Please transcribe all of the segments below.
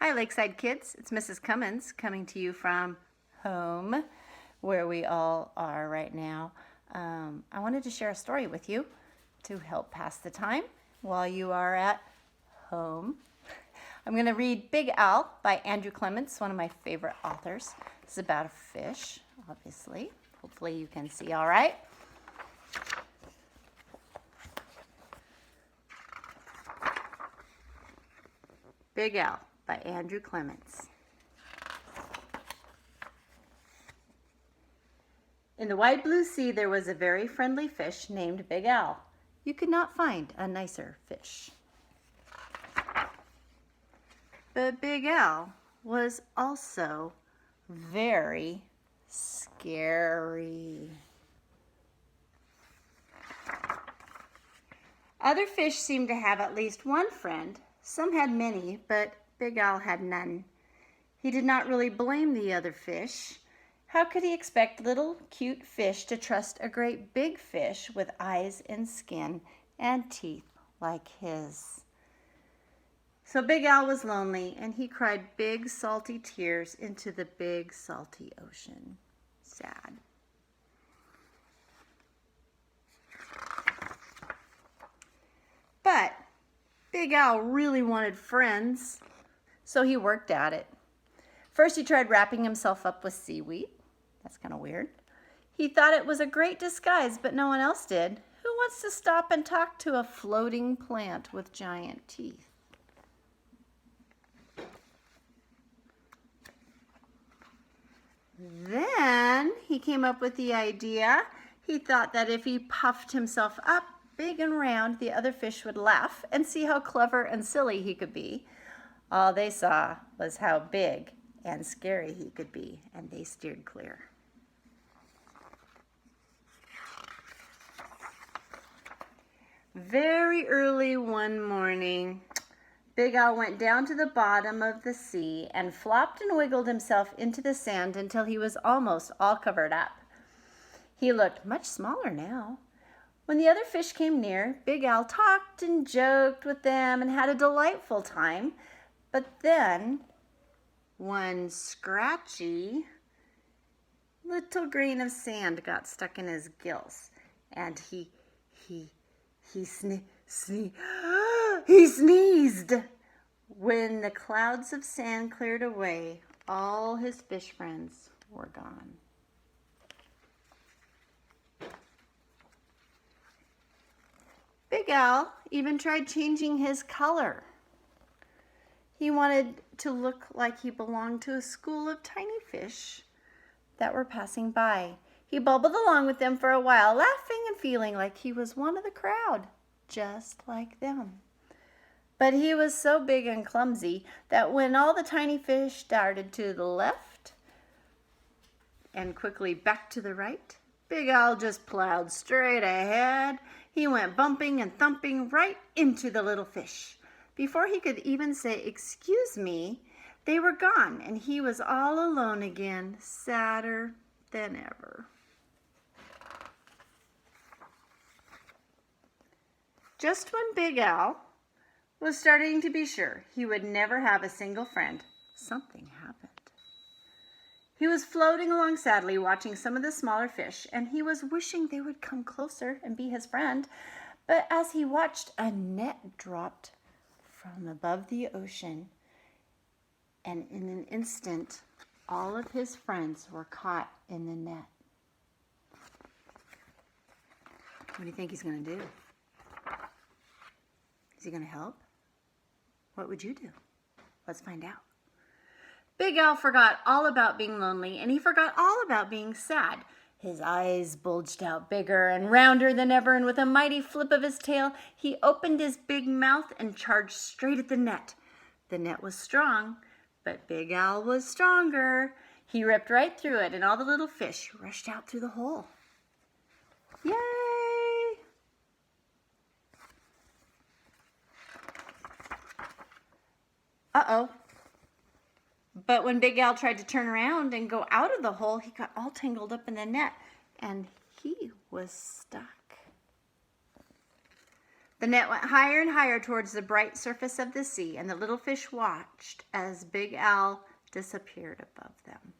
Hi, Lakeside kids. It's Mrs. Cummins coming to you from home, where we all are right now. I wanted to share a story with you to help pass the time while you are at home. I'm going to read Big Al by Andrew Clements, one of my favorite authors. It's about a fish, obviously. Hopefully you can see all right. Big Al by Andrew Clements. In the wide blue sea there was a very friendly fish named Big Al. You could not find a nicer fish. But Big Al was also very scary. Other fish seemed to have at least one friend. Some had many, but Big Al had none. He did not really blame the other fish. How could he expect little cute fish to trust a great big fish with eyes and skin and teeth like his? So Big Al was lonely, and he cried big salty tears into the big salty ocean. Sad. But Big Al really wanted friends, so he worked at it. First, he tried wrapping himself up with seaweed. That's kind of weird. He thought it was a great disguise, but no one else did. Who wants to stop and talk to a floating plant with giant teeth? Then he came up with the idea. He thought that if he puffed himself up big and round, the other fish would laugh and see how clever and silly he could be. All they saw was how big and scary he could be, and they steered clear. Very early one morning, Big Al went down to the bottom of the sea and flopped and wiggled himself into the sand until he was almost all covered up. He looked much smaller now. When the other fish came near, Big Al talked and joked with them and had a delightful time. But then one scratchy little grain of sand got stuck in his gills, and he sneezed. When the clouds of sand cleared away, all his fish friends were gone. Big Al even tried changing his color. He wanted to look like he belonged to a school of tiny fish that were passing by. He bubbled along with them for a while, laughing and feeling like he was one of the crowd, just like them. But he was so big and clumsy that when all the tiny fish darted to the left and quickly back to the right, Big Al just plowed straight ahead. He went bumping and thumping right into the little fish. Before he could even say, "Excuse me," they were gone, and he was all alone again, sadder than ever. Just when Big Al was starting to be sure he would never have a single friend, something happened. He was floating along sadly, watching some of the smaller fish, and he was wishing they would come closer and be his friend. But as he watched, a net dropped from above the ocean, and in an instant, all of his friends were caught in the net. What do you think he's going to do? Is he going to help? What would you do? Let's find out. Big Al forgot all about being lonely, and he forgot all about being sad. His eyes bulged out bigger and rounder than ever, and with a mighty flip of his tail, he opened his big mouth and charged straight at the net. The net was strong, but Big Al was stronger. He ripped right through it, and all the little fish rushed out through the hole. Yay! Uh-oh. But when Big Al tried to turn around and go out of the hole, he got all tangled up in the net, and he was stuck. The net went higher and higher towards the bright surface of the sea, and the little fish watched as Big Al disappeared above them.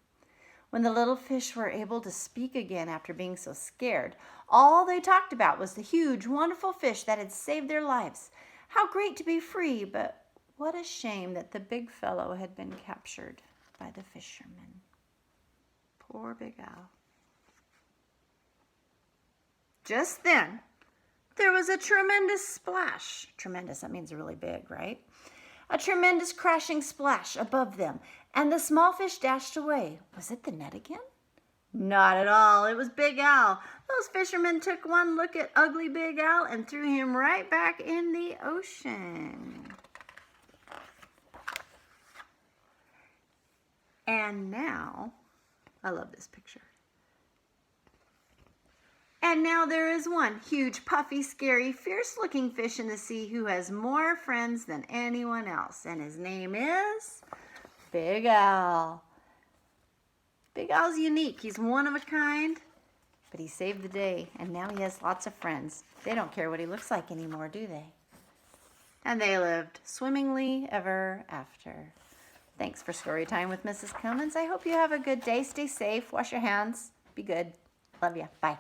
When the little fish were able to speak again after being so scared, all they talked about was the huge, wonderful fish that had saved their lives. How great to be free, but what a shame that the big fellow had been captured by the fishermen. Poor Big Al. Just then, there was a tremendous splash. Tremendous, that means really big, right? A tremendous crashing splash above them, and the small fish dashed away. Was it the net again? Not at all. It was Big Al. Those fishermen took one look at ugly Big Al and threw him right back in the ocean. And now, I love this picture. And now there is one huge, puffy, scary, fierce-looking fish in the sea who has more friends than anyone else. And his name is Big Al. Big Al's unique. He's one of a kind, but he saved the day. And now he has lots of friends. They don't care what he looks like anymore, do they? And they lived swimmingly ever after. Thanks for story time with Mrs. Cummins. I hope you have a good day. Stay safe. Wash your hands. Be good. Love you. Bye.